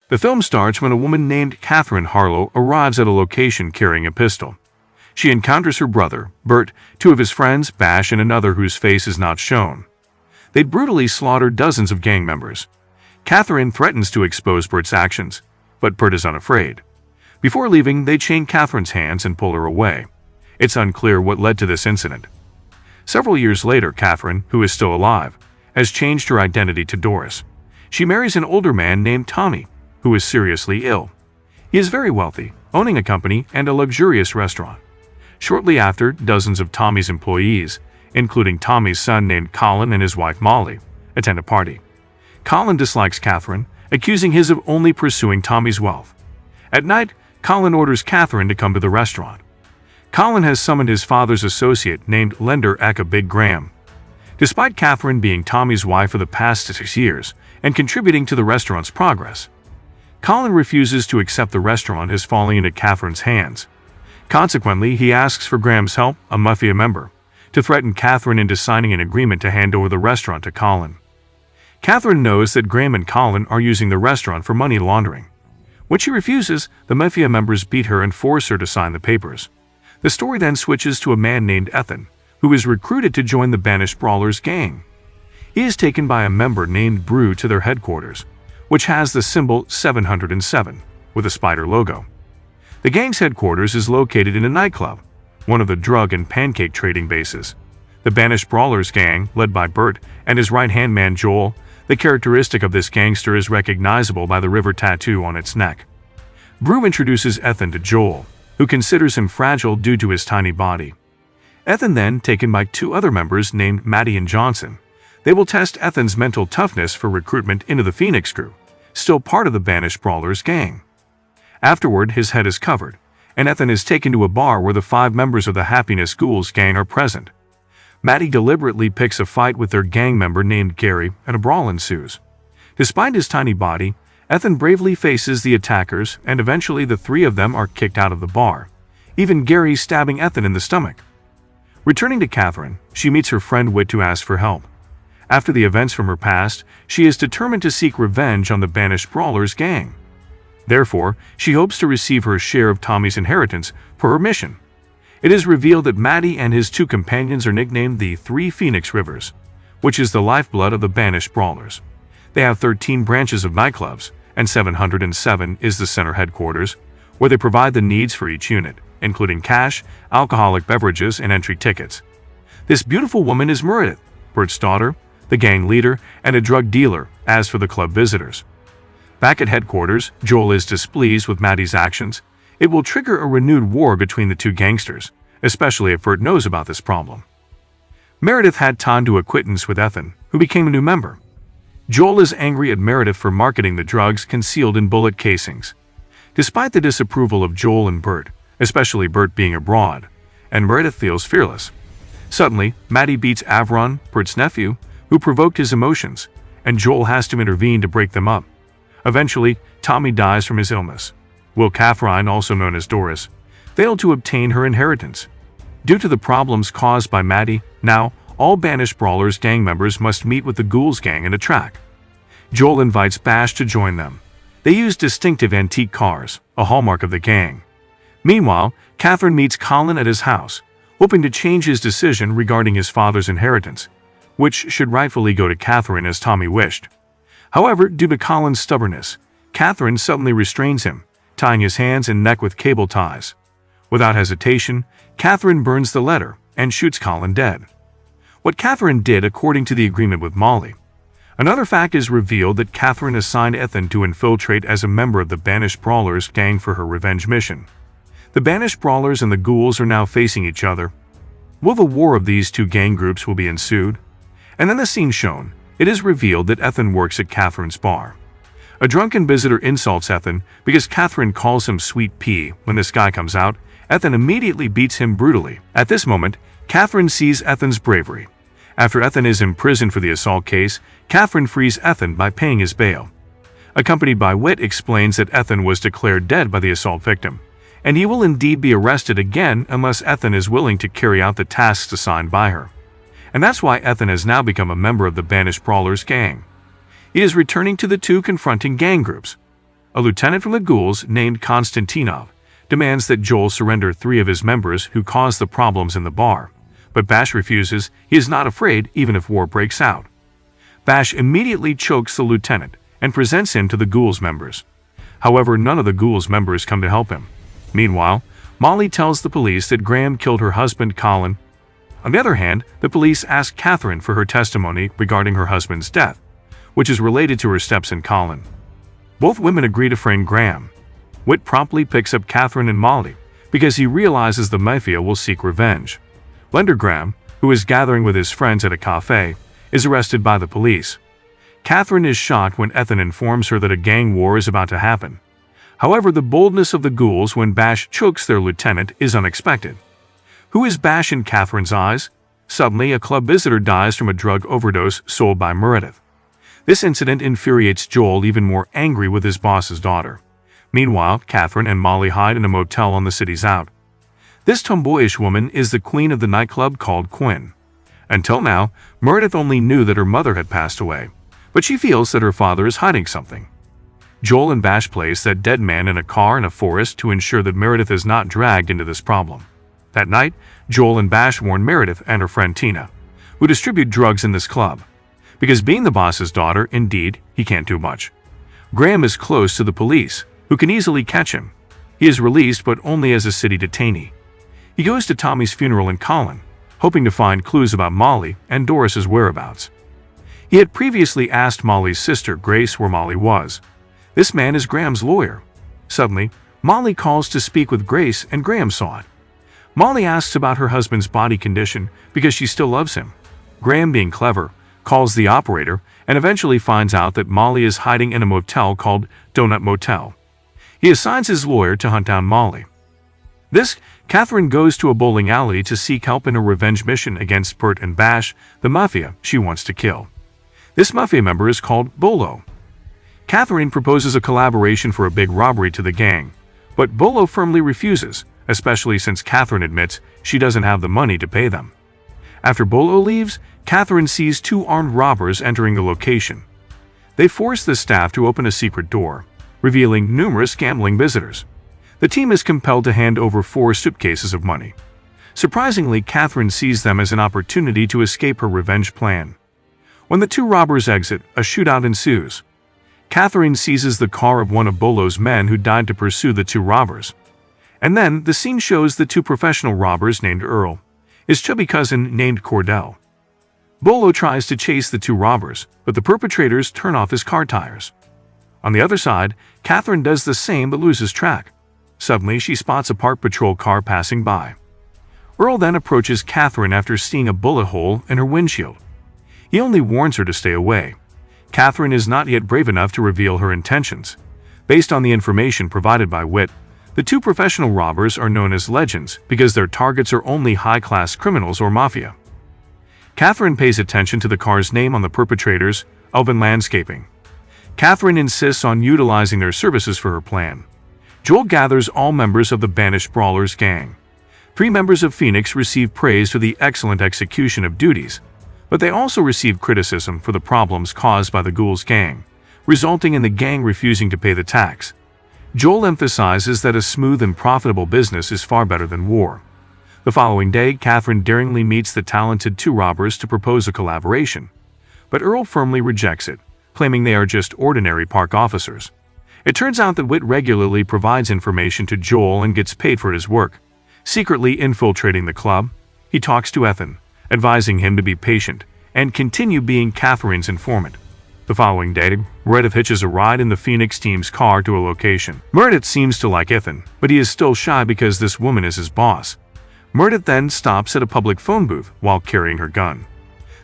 The film starts when a woman named Catherine Harlow arrives at a location carrying a pistol. She encounters her brother, Bert, two of his friends, Bash, and another whose face is not shown. They'd brutally slaughtered dozens of gang members. Catherine threatens to expose Bert's actions, but Bert is unafraid. Before leaving, they chain Catherine's hands and pull her away. It's unclear what led to this incident. Several years later, Catherine, who is still alive, has changed her identity to Doris. She marries an older man named Tommy, who is seriously ill. He is very wealthy, owning a company and a luxurious restaurant. Shortly after, dozens of Tommy's employees, including Tommy's son named Colin and his wife Molly, attend a party. Colin dislikes Catherine, accusing his of only pursuing Tommy's wealth. At night, Colin orders Catherine to come to the restaurant. Colin has summoned his father's associate named Lender Eka Big Graham. Despite Catherine being Tommy's wife for the past 6 years and contributing to the restaurant's progress, Colin refuses to accept the restaurant as falling into Catherine's hands. Consequently, he asks for Graham's help, a mafia member, to threaten Catherine into signing an agreement to hand over the restaurant to Colin. Catherine knows that Graham and Colin are using the restaurant for money laundering. When she refuses, the mafia members beat her and force her to sign the papers. The story then switches to a man named Ethan, who is recruited to join the banished brawlers gang. He is taken by a member named Brew to their headquarters, which has the symbol 707 with a spider logo. The gang's headquarters is located in a nightclub, one of the drug and pancake trading bases. The banished brawlers gang, led by Bert and his right-hand man Joel, the characteristic of this gangster is recognizable by the river tattoo on its neck. Brew introduces Ethan to Joel, who considers him fragile due to his tiny body. Ethan then taken by two other members named Maddie and Johnson. They will test Ethan's mental toughness for recruitment into the Phoenix crew, still part of the banished brawlers gang. Afterward, his head is covered, and Ethan is taken to a bar where the 5 members of the Happiness Ghouls gang are present. Maddie deliberately picks a fight with their gang member named Gary, and a brawl ensues. Despite his tiny body, Ethan bravely faces the attackers, and eventually the 3 of them are kicked out of the bar, even Gary stabbing Ethan in the stomach. Returning to Catherine, she meets her friend Whit to ask for help. After the events from her past, she is determined to seek revenge on the banished brawlers gang. Therefore, she hopes to receive her share of Tommy's inheritance for her mission. It is revealed that Maddie and his 2 companions are nicknamed the 3 Phoenix Rivers, which is the lifeblood of the banished brawlers. They have 13 branches of nightclubs, and 707 is the center headquarters, where they provide the needs for each unit, including cash, alcoholic beverages, and entry tickets. This beautiful woman is Meredith, Bert's daughter, the gang leader, and a drug dealer. As for the club visitors, back at headquarters, Joel is displeased with Maddie's actions. It will trigger a renewed war between the 2 gangsters, especially if Bert knows about this problem. Meredith had time to acquaintance with Ethan, who became a new member. Joel is angry at Meredith for marketing the drugs concealed in bullet casings. Despite the disapproval of Joel and Bert, especially Bert being abroad, and Meredith feels fearless. Suddenly, Maddie beats Avron, Bert's nephew, who provoked his emotions, and Joel has to intervene to break them up. Eventually, Tommy dies from his illness. Will Catherine, also known as Doris, failed to obtain her inheritance. Due to the problems caused by Maddie, now all banished brawlers gang members must meet with the Ghouls gang in a track. Joel invites Bash to join them. They use distinctive antique cars, a hallmark of the gang. Meanwhile, Catherine meets Colin at his house, hoping to change his decision regarding his father's inheritance, which should rightfully go to Catherine as Tommy wished. However, due to Colin's stubbornness, Catherine suddenly restrains him, tying his hands and neck with cable ties. Without hesitation, Catherine burns the letter and shoots Colin dead. What Catherine did according to the agreement with Molly. Another fact is revealed that Catherine assigned Ethan to infiltrate as a member of the banished brawlers gang for her revenge mission. The banished brawlers and the ghouls are now facing each other. Will the war of these 2 gang groups will be ensued? And in the scene shown, it is revealed that Ethan works at Catherine's bar. A drunken visitor insults Ethan because Catherine calls him Sweet Pea. When this guy comes out, Ethan immediately beats him brutally. At this moment, Catherine sees Ethan's bravery. After Ethan is imprisoned for the assault case, Catherine frees Ethan by paying his bail. Accompanied by Whit explains that Ethan was declared dead by the assault victim, and he will indeed be arrested again unless Ethan is willing to carry out the tasks assigned by her. And that's why Ethan has now become a member of the banished brawlers gang. He is returning to the 2 confronting gang groups. a lieutenant from the ghouls named Konstantinov, demands that Joel surrender 3 of his members who caused the problems in the bar. But Bash refuses. He is not afraid even if war breaks out. Bash immediately chokes the lieutenant and presents him to the ghouls members. However, none of the ghouls members come to help him. Meanwhile, Molly tells the police that Graham killed her husband Colin. On the other hand, the police ask Catherine for her testimony regarding her husband's death, which is related to her stepson Colin. Both women agree to frame Graham. Whit promptly picks up Catherine and Molly because he realizes the mafia will seek revenge. Blender Graham, who is gathering with his friends at a cafe, is arrested by the police. Catherine is shocked when Ethan informs her that a gang war is about to happen. However, the boldness of the ghouls when Bash chokes their lieutenant is unexpected. Who is Bash in Catherine's eyes? Suddenly, a club visitor dies from a drug overdose sold by Meredith. This incident infuriates Joel even more angry with his boss's daughter. Meanwhile, Catherine and Molly hide in a motel on the city's out. This tomboyish woman is the queen of the nightclub called Quinn. Until now, Meredith only knew that her mother had passed away, but she feels that her father is hiding something. Joel and Bash place that dead man in a car in a forest to ensure that Meredith is not dragged into this problem. That night, Joel and Bash warn Meredith and her friend Tina, who distribute drugs in this club. Because being the boss's daughter, indeed, he can't do much. Graham is close to the police, who can easily catch him. He is released, but only as a city detainee. He goes to Tommy's funeral in Colin, hoping to find clues about Molly and Doris's whereabouts. He had previously asked Molly's sister Grace where Molly was. This man is Graham's lawyer. Suddenly, Molly calls to speak with Grace and Graham saw it. Molly asks about her husband's body condition because she still loves him. Graham, being clever, calls the operator and eventually finds out that Molly is hiding in a motel called Donut Motel. He assigns his lawyer to hunt down Molly. Catherine goes to a bowling alley to seek help in a revenge mission against Bert and Bash, the mafia she wants to kill. This mafia member is called Bolo. Catherine proposes a collaboration for a big robbery to the gang, but Bolo firmly refuses, especially since Catherine admits she doesn't have the money to pay them. After Bolo leaves, Catherine sees 2 armed robbers entering the location. They force the staff to open a secret door, revealing numerous gambling visitors. The team is compelled to hand over 4 suitcases of money. Surprisingly, Catherine sees them as an opportunity to escape her revenge plan. When the 2 robbers exit, a shootout ensues. Catherine seizes the car of one of Bolo's men who died to pursue the 2 robbers. And then, the scene shows the 2 professional robbers named Earl, his chubby cousin named Cordell. Bolo tries to chase the 2 robbers, but the perpetrators turn off his car tires. On the other side, Catherine does the same but loses track. Suddenly, she spots a parked patrol car passing by. Earl then approaches Catherine after seeing a bullet hole in her windshield. He only warns her to stay away. Catherine is not yet brave enough to reveal her intentions. Based on the information provided by Whit, the 2 professional robbers are known as legends because their targets are only high-class criminals or mafia. Catherine pays attention to the car's name on the perpetrators, Elven Landscaping. Catherine insists on utilizing their services for her plan. Joel gathers all members of the Banished Brawlers gang. 3 members of Phoenix receive praise for the excellent execution of duties, but they also receive criticism for the problems caused by the Ghouls gang, resulting in the gang refusing to pay the tax. Joel emphasizes that a smooth and profitable business is far better than war. The following day, Catherine daringly meets the talented 2 robbers to propose a collaboration, but Earl firmly rejects it, claiming they are just ordinary park officers. It turns out that Whit regularly provides information to Joel and gets paid for his work. Secretly infiltrating the club, he talks to Ethan, advising him to be patient and continue being Catherine's informant. The following day, Meredith hitches a ride in the Phoenix team's car to a location. Meredith seems to like Ethan, but he is still shy because this woman is his boss. Meredith then stops at a public phone booth while carrying her gun.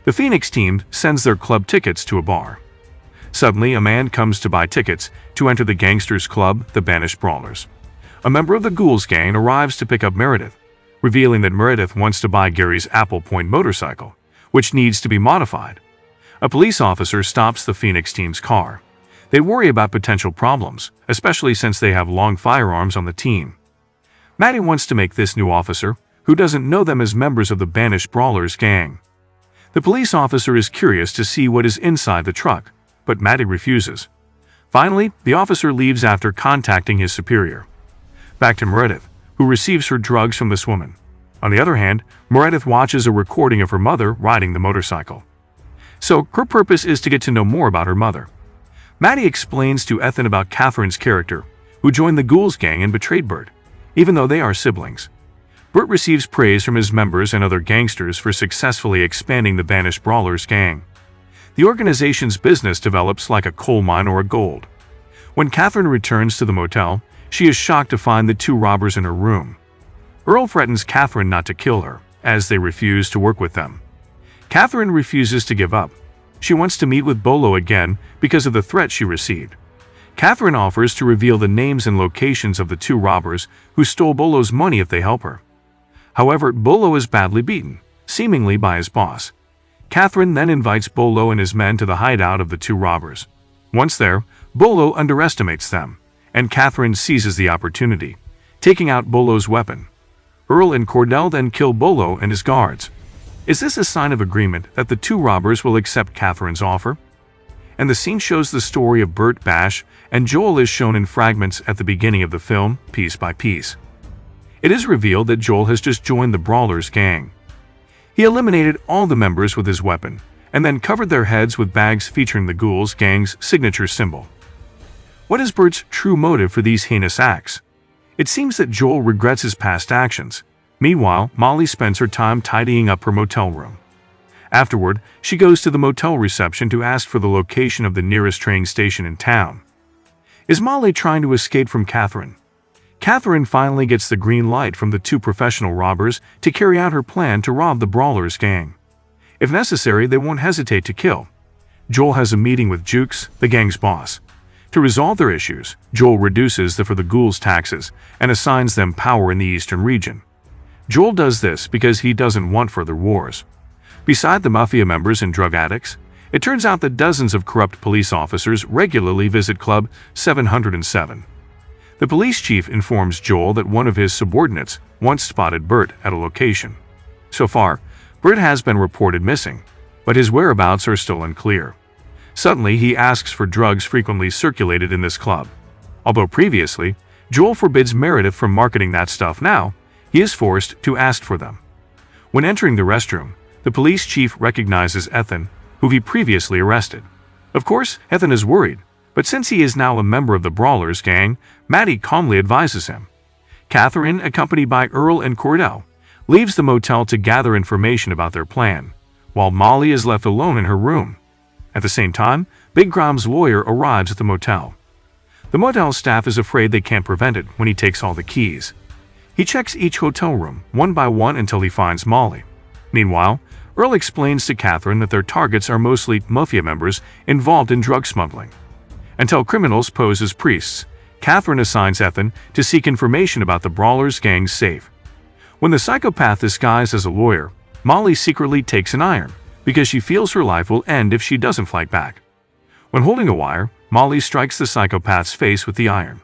The Phoenix team sends their club tickets to a bar. Suddenly, a man comes to buy tickets to enter the gangsters club, the Banished Brawlers. A member of the Ghouls gang arrives to pick up Meredith, revealing that Meredith wants to buy Gary's Apple Point motorcycle, which needs to be modified. A police officer stops the Phoenix team's car. They worry about potential problems, especially since they have long firearms on the team. Maddie wants to make this new officer, who doesn't know them, as members of the Banished Brawlers gang. The police officer is curious to see what is inside the truck, but Maddie refuses. Finally, the officer leaves after contacting his superior. Back to Meredith, who receives her drugs from this woman. On the other hand, Meredith watches a recording of her mother riding the motorcycle. So, her purpose is to get to know more about her mother. Maddie explains to Ethan about Catherine's character, who joined the Ghouls gang and betrayed Bert, even though they are siblings. Bert receives praise from his members and other gangsters for successfully expanding the banished Brawlers gang. The organization's business develops like a coal mine or a gold. When Catherine returns to the motel, she is shocked to find the two robbers in her room. Earl threatens Catherine not to kill her, as they refuse to work with them. Catherine refuses to give up. She wants to meet with Bolo again because of the threat she received. Catherine offers to reveal the names and locations of the two robbers who stole Bolo's money if they help her. However, Bolo is badly beaten, seemingly by his boss. Catherine then invites Bolo and his men to the hideout of the two robbers. Once there, Bolo underestimates them, and Catherine seizes the opportunity, taking out Bolo's weapon. Earl and Cordell then kill Bolo and his guards. Is this a sign of agreement that the two robbers will accept Catherine's offer? And the scene shows the story of Bert, Bash, and Joel is shown in fragments at the beginning of the film, piece by piece. It is revealed that Joel has just joined the Brawlers gang. He eliminated all the members with his weapon, and then covered their heads with bags featuring the Ghouls gang's signature symbol. What is Bert's true motive for these heinous acts? It seems that Joel regrets his past actions. Meanwhile, Molly spends her time tidying up her motel room. Afterward, she goes to the motel reception to ask for the location of the nearest train station in town. Is Molly trying to escape from Catherine? Catherine finally gets the green light from the two professional robbers to carry out her plan to rob the Brawlers gang. If necessary, they won't hesitate to kill. Joel has a meeting with Jukes, the gang's boss. To resolve their issues, Joel reduces the Ghouls' taxes and assigns them power in the eastern region. Joel does this because he doesn't want further wars. Beside the mafia members and drug addicts, it turns out that dozens of corrupt police officers regularly visit Club 707. The police chief informs Joel that one of his subordinates once spotted Bert at a location. So far, Bert has been reported missing, but his whereabouts are still unclear. Suddenly, he asks for drugs frequently circulated in this club. Although previously, Joel forbids Meredith from marketing that stuff now, he is forced to ask for them. When entering the restroom, the police chief recognizes Ethan, who he previously arrested. Of course, Ethan is worried, but since he is now a member of the Brawlers gang, Maddie calmly advises him. Catherine, accompanied by Earl and Cordell, leaves the motel to gather information about their plan, while Molly is left alone in her room. At the same time, Big Grom's lawyer arrives at the motel. The motel staff is afraid they can't prevent it when he takes all the keys. He checks each hotel room, one by one, until he finds Molly. Meanwhile, Earl explains to Catherine that their targets are mostly mafia members involved in drug smuggling. Until criminals pose as priests, Catherine assigns Ethan to seek information about the Brawlers gang's safe. When the psychopath disguised as a lawyer, Molly secretly takes an iron, because she feels her life will end if she doesn't fight back. When holding a wire, Molly strikes the psychopath's face with the iron.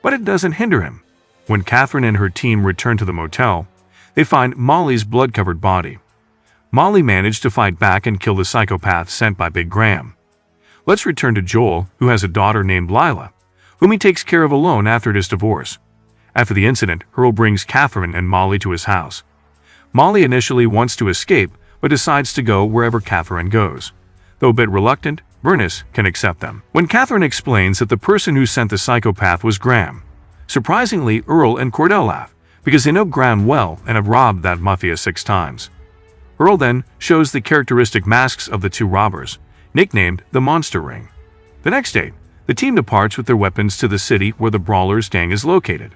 But it doesn't hinder him. When Catherine and her team return to the motel, they find Molly's blood-covered body. Molly managed to fight back and kill the psychopath sent by Big Graham. Let's return to Joel, who has a daughter named Lila, whom he takes care of alone after his divorce. After the incident, Earl brings Catherine and Molly to his house. Molly initially wants to escape, but decides to go wherever Catherine goes. Though a bit reluctant, Bernice can accept them. When Catherine explains that the person who sent the psychopath was Graham, surprisingly, Earl and Cordell laugh, because they know Graham well and have robbed that mafia 6 times. Earl then shows the characteristic masks of the two robbers, nicknamed the Monster Ring. The next day, the team departs with their weapons to the city where the Brawlers gang is located.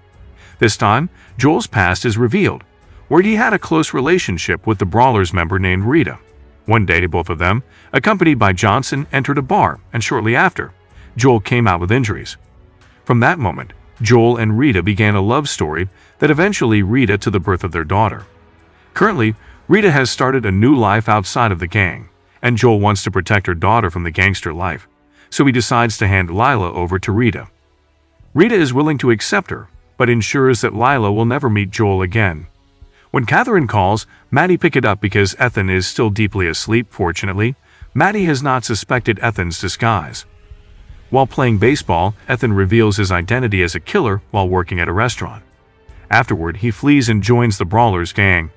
This time, Joel's past is revealed, where he had a close relationship with the Brawlers member named Rita. One day, both of them, accompanied by Johnson, entered a bar, and shortly after, Joel came out with injuries. From that moment, Joel and Rita began a love story that eventually led to the birth of their daughter. Currently, Rita has started a new life outside of the gang, and Joel wants to protect her daughter from the gangster life, so he decides to hand Lila over to Rita. Rita is willing to accept her, but ensures that Lila will never meet Joel again. When Catherine calls, Maddie picks it up because Ethan is still deeply asleep. Fortunately, Maddie has not suspected Ethan's disguise. While playing baseball, Ethan reveals his identity as a killer while working at a restaurant. Afterward, he flees and joins the Brawlers gang.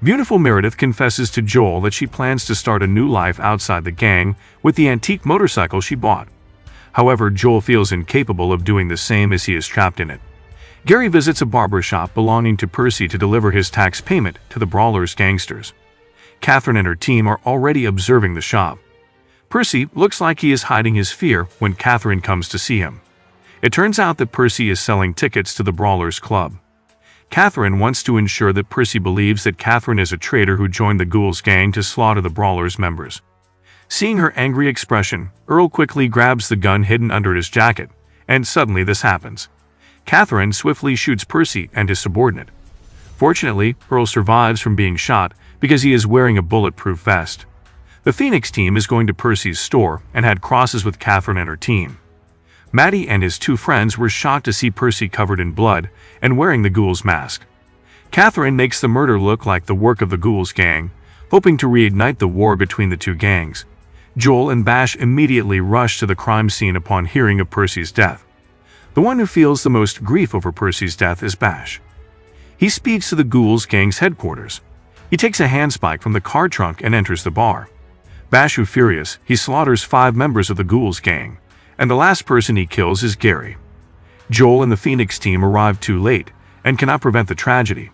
Beautiful Meredith confesses to Joel that she plans to start a new life outside the gang with the antique motorcycle she bought. However, Joel feels incapable of doing the same as he is trapped in it. Gary visits a barber shop belonging to Percy to deliver his tax payment to the Brawlers gangsters. Catherine and her team are already observing the shop. Percy looks like he is hiding his fear when Catherine comes to see him. It turns out that Percy is selling tickets to the Brawlers Club. Catherine wants to ensure that Percy believes that Catherine is a traitor who joined the Ghouls gang to slaughter the Brawlers members. Seeing her angry expression, Earl quickly grabs the gun hidden under his jacket, and suddenly this happens. Catherine swiftly shoots Percy and his subordinate. Fortunately, Earl survives from being shot because he is wearing a bulletproof vest. The Phoenix team is going to Percy's store and had crosses with Catherine and her team. Maddie and his two friends were shocked to see Percy covered in blood and wearing the Ghouls mask. Catherine makes the murder look like the work of the Ghouls gang, hoping to reignite the war between the two gangs. Joel and Bash immediately rush to the crime scene upon hearing of Percy's death. The one who feels the most grief over Percy's death is Bash. He speeds to the Ghouls gang's headquarters. He takes a handspike from the car trunk and enters the bar. Bash, who furious, he slaughters 5 members of the Ghouls gang, and the last person he kills is Gary. Joel and the Phoenix team arrive too late and cannot prevent the tragedy.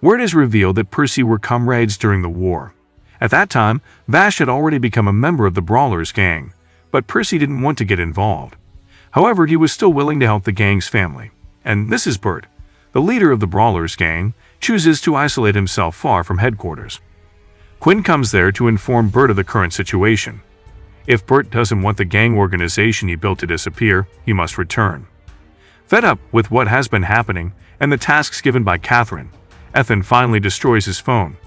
Word is revealed that Percy were comrades during the war. At that time, Bash had already become a member of the Brawlers gang, but Percy didn't want to get involved. However, he was still willing to help the gang's family. And this is Bert, the leader of the Brawlers gang, chooses to isolate himself far from headquarters. Quinn comes there to inform Bert of the current situation. If Bert doesn't want the gang organization he built to disappear, he must return. Fed up with what has been happening and the tasks given by Catherine, Ethan finally destroys his phone.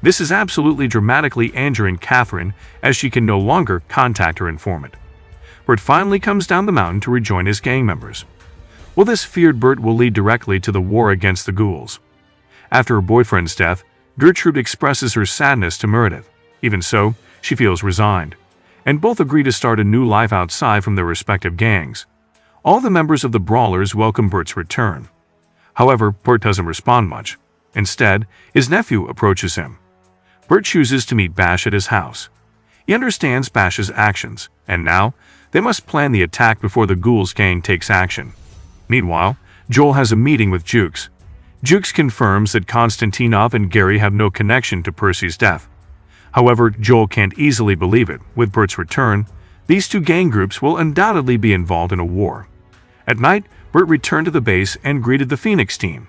This is absolutely dramatically injuring Catherine as she can no longer contact her informant. Bert finally comes down the mountain to rejoin his gang members. Well, this feared Bert will lead directly to the war against the Ghouls. After her boyfriend's death, Gertrude expresses her sadness to Meredith. Even so, she feels resigned, and both agree to start a new life outside from their respective gangs. All the members of the Brawlers welcome Bert's return. However, Bert doesn't respond much. Instead, his nephew approaches him. Bert chooses to meet Bash at his house. He understands Bash's actions, and now, they must plan the attack before the Ghouls gang takes action. Meanwhile, Joel has a meeting with Jukes. Jukes confirms that Konstantinov and Gary have no connection to Percy's death. However, Joel can't easily believe it. With Bert's return, these two gang groups will undoubtedly be involved in a war. At night, Bert returned to the base and greeted the Phoenix team.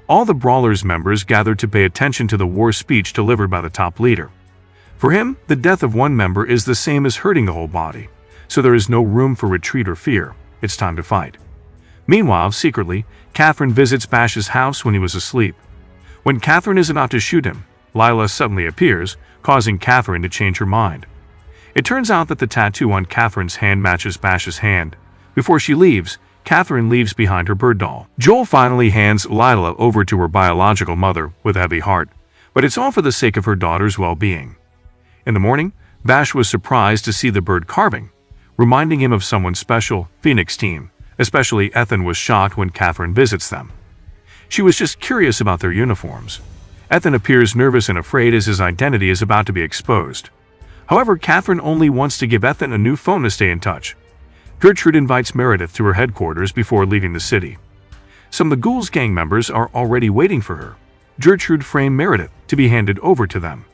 All the Brawlers members gathered to pay attention to the war speech delivered by the top leader. For him, the death of one member is the same as hurting the whole body, so there is no room for retreat or fear. It's time to fight. Meanwhile, secretly, Catherine visits Bash's house when he was asleep. When Catherine is about to shoot him, Lila suddenly appears, causing Catherine to change her mind. It turns out that the tattoo on Catherine's hand matches Bash's hand. Before she leaves, Catherine leaves behind her bird doll. Joel finally hands Lila over to her biological mother with a heavy heart, but it's all for the sake of her daughter's well-being. In the morning, Bash was surprised to see the bird carving, reminding him of someone special. Phoenix team. Especially Ethan was shocked when Catherine visits them. She was just curious about their uniforms. Ethan appears nervous and afraid as his identity is about to be exposed. However, Catherine only wants to give Ethan a new phone to stay in touch. Gertrude invites Meredith to her headquarters before leaving the city. Some of the Ghouls gang members are already waiting for her. Gertrude framed Meredith to be handed over to them.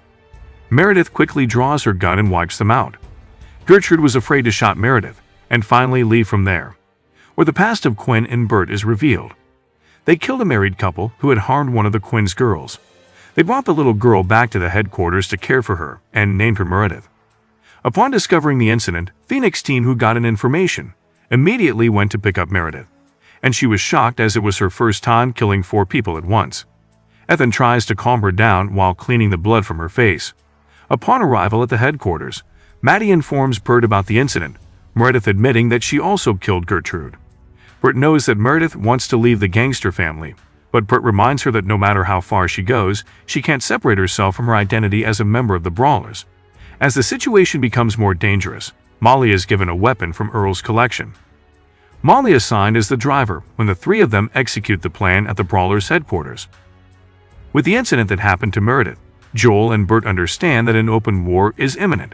Meredith quickly draws her gun and wipes them out. Gertrude was afraid to shoot Meredith and finally leave from there, where the past of Quinn and Bert is revealed. They killed a married couple who had harmed one of the Quinn's girls. They brought the little girl back to the headquarters to care for her and named her Meredith. Upon discovering the incident, Phoenix team who got an information immediately went to pick up Meredith, and she was shocked as it was her first time killing 4 people at once. Ethan tries to calm her down while cleaning the blood from her face. Upon arrival at the headquarters, Maddie informs Bert about the incident, Meredith admitting that she also killed Gertrude. Bert knows that Meredith wants to leave the gangster family, but Bert reminds her that no matter how far she goes, she can't separate herself from her identity as a member of the Brawlers. As the situation becomes more dangerous, Molly is given a weapon from Earl's collection. Molly is assigned as the driver when the three of them execute the plan at the Brawlers' headquarters. With the incident that happened to Meredith, Joel and Bert understand that an open war is imminent.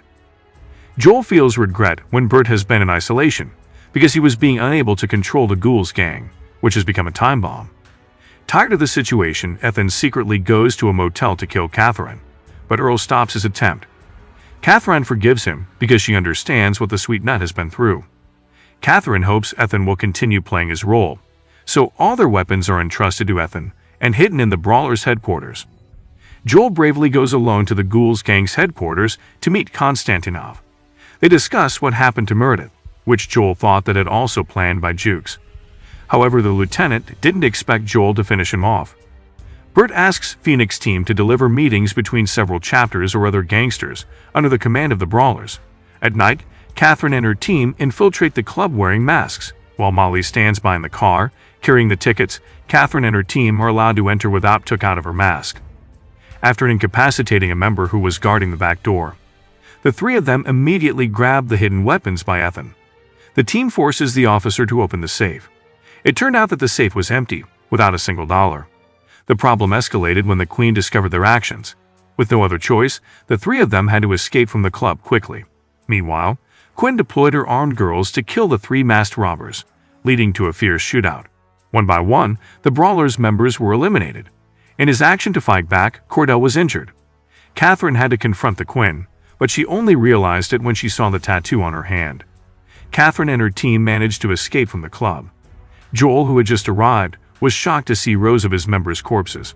Joel feels regret when Bert has been in isolation because he was being unable to control the Ghouls gang, which has become a time bomb. Tired of the situation, Ethan secretly goes to a motel to kill Catherine, but Earl stops his attempt. Catherine forgives him because she understands what the sweet nut has been through. Catherine hopes Ethan will continue playing his role, so all their weapons are entrusted to Ethan and hidden in the Brawlers' headquarters. Joel bravely goes alone to the Ghouls gang's headquarters to meet Konstantinov. They discuss what happened to Meredith, which Joel thought that had also planned by Jukes. However, the lieutenant didn't expect Joel to finish him off. Bert asks Phoenix team to deliver meetings between several chapters or other gangsters under the command of the Brawlers. At night, Catherine and her team infiltrate the club wearing masks. While Molly stands by in the car, carrying the tickets, Catherine and her team are allowed to enter without took out of her mask. After incapacitating a member who was guarding the back door, the three of them immediately grab the hidden weapons by Ethan. The team forces the officer to open the safe. It turned out that the safe was empty, without a single dollar. The problem escalated when the Queen discovered their actions. With no other choice, the three of them had to escape from the club quickly. Meanwhile, Quinn deployed her armed girls to kill the three masked robbers, leading to a fierce shootout. One by one, the Brawlers members were eliminated. In his action to fight back, Cordell was injured. Catherine had to confront the Quinn, but she only realized it when she saw the tattoo on her hand. Catherine and her team managed to escape from the club. Joel, who had just arrived, was shocked to see rows of his members' corpses.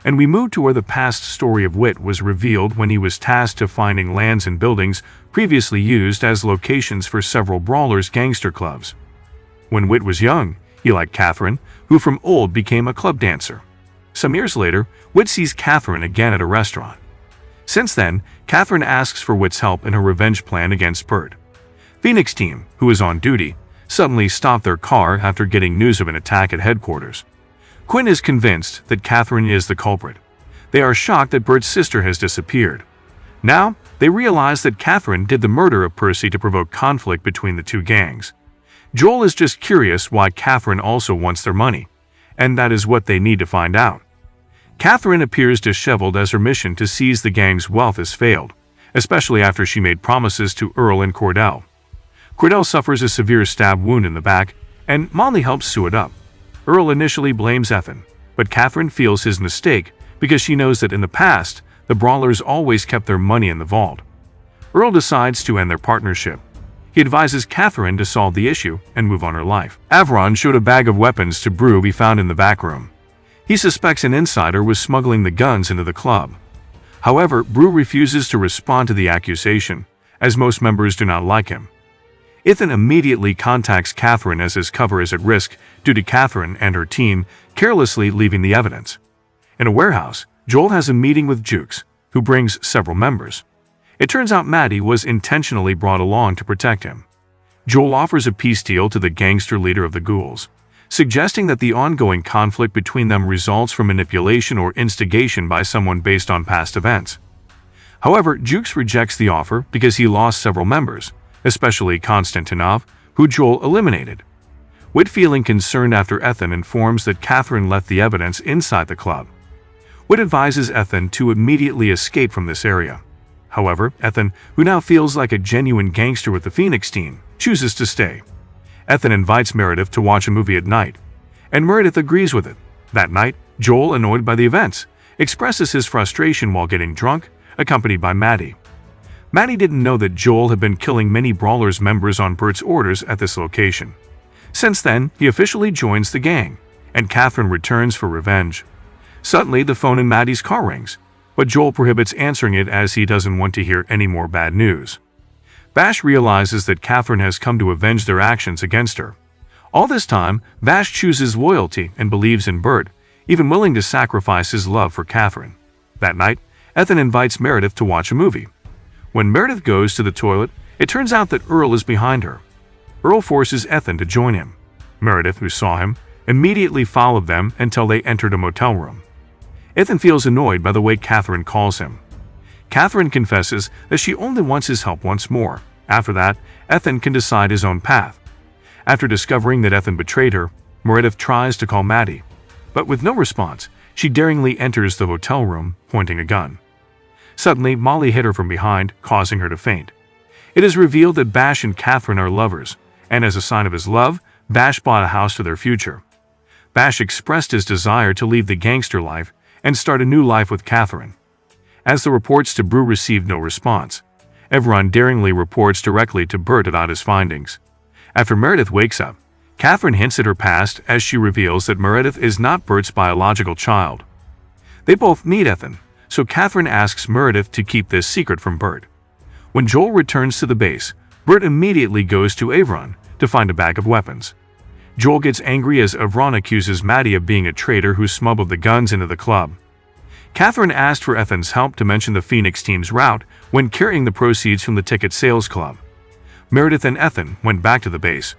And we moved to where the past story of Whit was revealed when he was tasked to finding lands and buildings previously used as locations for several Brawlers gangster clubs. When Whit was young, he liked Catherine, who from old became a club dancer. Some years later, Whit sees Catherine again at a restaurant. Since then, Catherine asks for Whit's help in her revenge plan against Bert. Phoenix team, who is on duty, suddenly stop their car after getting news of an attack at headquarters. Quinn is convinced that Catherine is the culprit. They are shocked that Bert's sister has disappeared. Now, they realize that Catherine did the murder of Percy to provoke conflict between the two gangs. Joel is just curious why Catherine also wants their money, and that is what they need to find out. Catherine appears disheveled as her mission to seize the gang's wealth has failed, especially after she made promises to Earl and Cordell. Cordell suffers a severe stab wound in the back, and Molly helps sew it up. Earl initially blames Ethan, but Catherine feels his mistake because she knows that in the past, the Brawlers always kept their money in the vault. Earl decides to end their partnership. He advises Catherine to solve the issue and move on her life. Avron showed a bag of weapons to Brew we found in the back room. He suspects an insider was smuggling the guns into the club. However, Brew refuses to respond to the accusation, as most members do not like him. Ethan immediately contacts Catherine as his cover is at risk due to Catherine and her team carelessly leaving the evidence. In a warehouse, Joel has a meeting with Jukes, who brings several members. It turns out Maddie was intentionally brought along to protect him. Joel offers a peace deal to the gangster leader of the Ghouls, suggesting that the ongoing conflict between them results from manipulation or instigation by someone based on past events. However, Jukes rejects the offer because he lost several members, especially Konstantinov, who Joel eliminated. Whit, feeling concerned after Ethan informs that Catherine left the evidence inside the club. Whit advises Ethan to immediately escape from this area. However, Ethan, who now feels like a genuine gangster with the Phoenix team, chooses to stay. Ethan invites Meredith to watch a movie at night, and Meredith agrees with it. That night, Joel, annoyed by the events, expresses his frustration while getting drunk, accompanied by Maddie. Maddie didn't know that Joel had been killing many Brawlers members on Bert's orders at this location. Since then, he officially joins the gang, and Catherine returns for revenge. Suddenly, the phone in Maddie's car rings, but Joel prohibits answering it as he doesn't want to hear any more bad news. Vash realizes that Catherine has come to avenge their actions against her. All this time, Vash chooses loyalty and believes in Bert, even willing to sacrifice his love for Catherine. That night, Ethan invites Meredith to watch a movie. When Meredith goes to the toilet, it turns out that Earl is behind her. Earl forces Ethan to join him. Meredith, who saw him, immediately followed them until they entered a motel room. Ethan feels annoyed by the way Catherine calls him. Catherine confesses that she only wants his help once more, After that, Ethan can decide his own path. After discovering that Ethan betrayed her, Meredith tries to call Maddie, but with no response, she daringly enters the hotel room, pointing a gun. Suddenly, Molly hit her from behind, causing her to faint. It is revealed that Bash and Catherine are lovers, and as a sign of his love, Bash bought a house to their future. Bash expressed his desire to leave the gangster life and start a new life with Catherine. As the reports to Brew received no response, everyone daringly reports directly to Bert about his findings. After Meredith wakes up, Catherine hints at her past as she reveals that Meredith is not Bert's biological child. They both meet Ethan, so Catherine asks Meredith to keep this secret from Bert. When Joel returns to the base, Bert immediately goes to Avron to find a bag of weapons. Joel gets angry as Avron accuses Maddie of being a traitor who smuggled the guns into the club. Catherine asked for Ethan's help to mention the Phoenix team's route when carrying the proceeds from the ticket sales club. Meredith and Ethan went back to the base.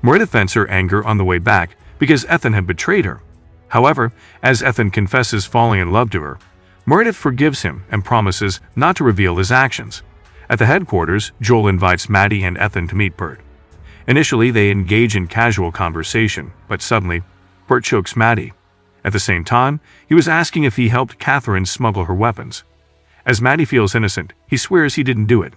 Meredith vents her anger on the way back because Ethan had betrayed her. However, as Ethan confesses falling in love to her, Meredith forgives him and promises not to reveal his actions. At the headquarters, Joel invites Maddie and Ethan to meet Bert. Initially, they engage in casual conversation, but suddenly, Bert chokes Maddie. At the same time, he was asking if he helped Catherine smuggle her weapons. As Maddie feels innocent, he swears he didn't do it.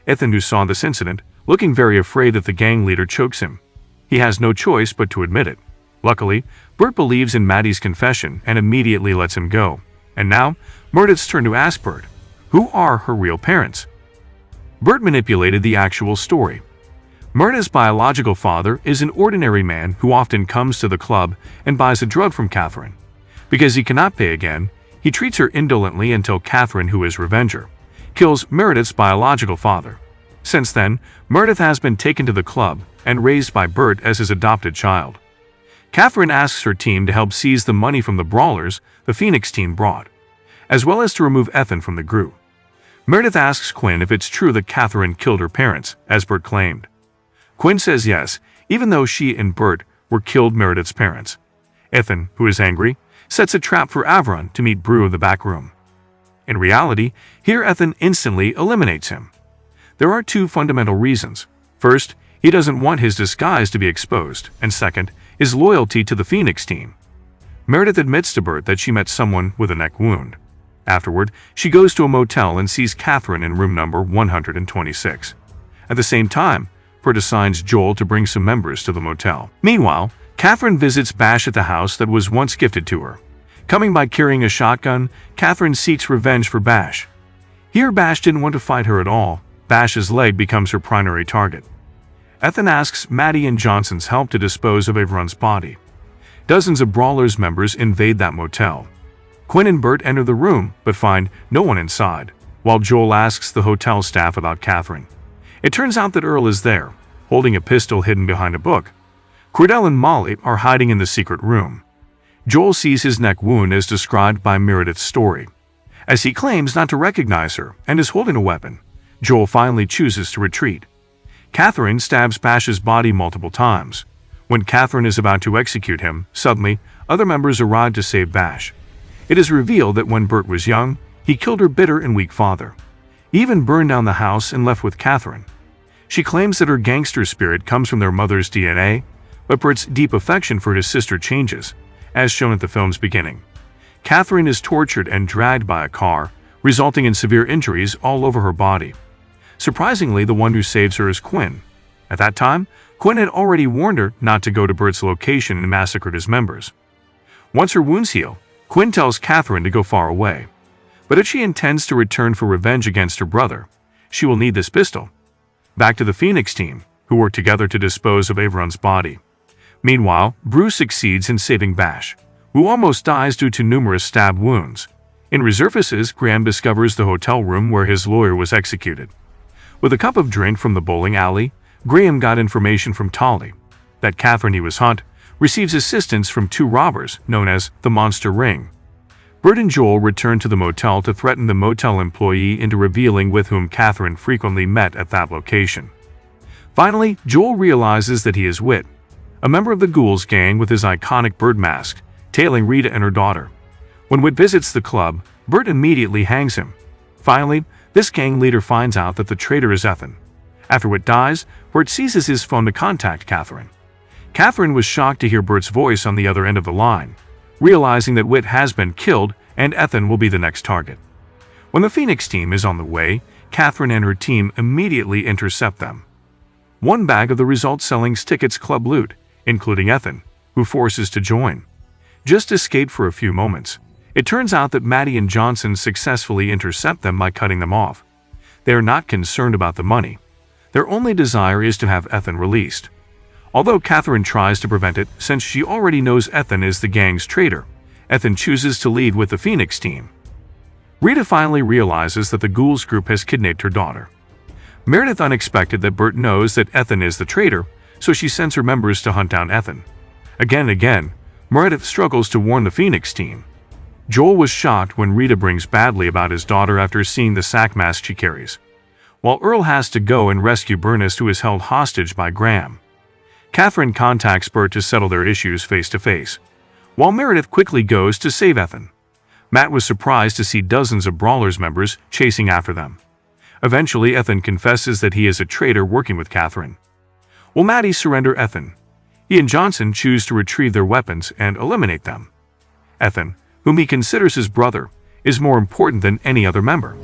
Ethan, who saw this incident, looking very afraid that the gang leader chokes him. He has no choice but to admit it. Luckily, Bert believes in Maddie's confession and immediately lets him go. And now, Meredith's turn to ask Bert, who are her real parents? Bert manipulated the actual story. Meredith's biological father is an ordinary man who often comes to the club and buys a drug from Catherine. Because he cannot pay again, he treats her indolently until Catherine, who is Revenger, kills Meredith's biological father. Since then, Meredith has been taken to the club and raised by Bert as his adopted child. Catherine asks her team to help seize the money from the brawlers the Phoenix team brought, as well as to remove Ethan from the group. Meredith asks Quinn if it's true that Catherine killed her parents, as Bert claimed. Quinn says yes, even though she and Bert were killed Meredith's parents. Ethan, who is angry, sets a trap for Avron to meet Brew in the back room. In reality, here Ethan instantly eliminates him. There are two fundamental reasons. First, he doesn't want his disguise to be exposed, and second, his loyalty to the Phoenix team. Meredith admits to Bert that she met someone with a neck wound. Afterward, she goes to a motel and sees Catherine in room number 126. At the same time, Bert assigns Joel to bring some members to the motel. Meanwhile, Catherine visits Bash at the house that was once gifted to her. Coming by carrying a shotgun, Catherine seeks revenge for Bash. Here, Bash didn't want to fight her at all. Bash's leg becomes her primary target. Ethan asks Maddie and Johnson's help to dispose of Avron's body. Dozens of Brawlers members invade that motel. Quinn and Bert enter the room, but find no one inside, while Joel asks the hotel staff about Catherine. It turns out that Earl is there, holding a pistol hidden behind a book. Cordell and Molly are hiding in the secret room. Joel sees his neck wound as described by Meredith's story. As he claims not to recognize her and is holding a weapon, Joel finally chooses to retreat. Catherine stabs Bash's body multiple times. When Catherine is about to execute him, suddenly, other members arrive to save Bash. It is revealed that when Bert was young, he killed her bitter and weak father. He even burned down the house and left with Catherine. She claims that her gangster spirit comes from their mother's DNA, but Bert's deep affection for his sister changes, as shown at the film's beginning. Catherine is tortured and dragged by a car, resulting in severe injuries all over her body. Surprisingly, the one who saves her is Quinn. At that time, Quinn had already warned her not to go to Bert's location and massacred his members. Once her wounds heal, Quinn tells Catherine to go far away. But if she intends to return for revenge against her brother, she will need this pistol. Back to the Phoenix team, who work together to dispose of Avron's body. Meanwhile, Bruce succeeds in saving Bash, who almost dies due to numerous stab wounds. In resurfaces, Graham discovers the hotel room where his lawyer was executed. With a cup of drink from the bowling alley, Graham got information from Tolly that Catherine, he was hunt, receives assistance from two robbers known as the Monster Ring. Bert and Joel return to the motel to threaten the motel employee into revealing with whom Catherine frequently met at that location. Finally, Joel realizes that he is Wit, a member of the Ghouls gang with his iconic bird mask, tailing Rita and her daughter. When Wit visits the club, Bert immediately hangs him. Finally, this gang leader finds out that the traitor is Ethan. After Whit dies, Bert seizes his phone to contact Catherine. Catherine was shocked to hear Bert's voice on the other end of the line, realizing that Whit has been killed and Ethan will be the next target. When the Phoenix team is on the way, Catherine and her team immediately intercept them. One bag of the Result Sellings tickets club loot, including Ethan, who forces to join. Just escaped for a few moments. It turns out that Maddie and Johnson successfully intercept them by cutting them off. They are not concerned about the money. Their only desire is to have Ethan released. Although Catherine tries to prevent it since she already knows Ethan is the gang's traitor, Ethan chooses to leave with the Phoenix team. Rita finally realizes that the Ghouls group has kidnapped her daughter. Meredith unexpected that Bert knows that Ethan is the traitor, so she sends her members to hunt down Ethan. Again, Meredith struggles to warn the Phoenix team. Joel was shocked when Rita brings badly about his daughter after seeing the sack mask she carries, while Earl has to go and rescue Bernest, who is held hostage by Graham. Catherine contacts Bert to settle their issues face-to-face, while Meredith quickly goes to save Ethan. Matt was surprised to see dozens of Brawlers members chasing after them. Eventually, Ethan confesses that he is a traitor working with Catherine. Will Maddie surrender Ethan? He and Johnson choose to retrieve their weapons and eliminate them. Ethan, whom he considers his brother, is more important than any other member.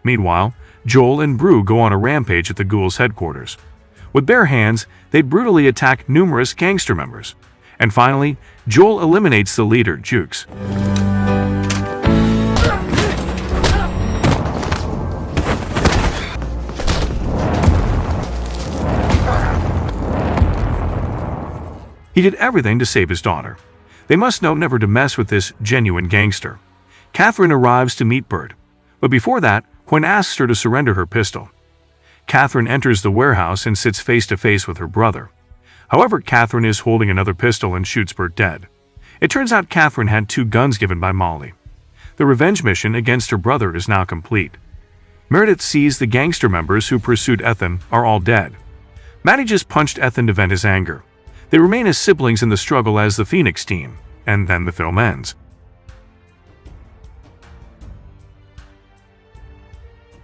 Meanwhile, Joel and Brew go on a rampage at the Ghouls' headquarters. With bare hands, they brutally attack numerous gangster members. And finally, Joel eliminates the leader, Jukes. He did everything to save his daughter. They must know never to mess with this genuine gangster. Catherine arrives to meet Bert, but before that, Quinn asks her to surrender her pistol. Catherine enters the warehouse and sits face-to-face with her brother. However, Catherine is holding another pistol and shoots Bert dead. It turns out Catherine had 2 guns given by Molly. The revenge mission against her brother is now complete. Meredith sees the gangster members who pursued Ethan are all dead. Maddie just punched Ethan to vent his anger. They remain as siblings in the struggle as the Phoenix team, and then the film ends.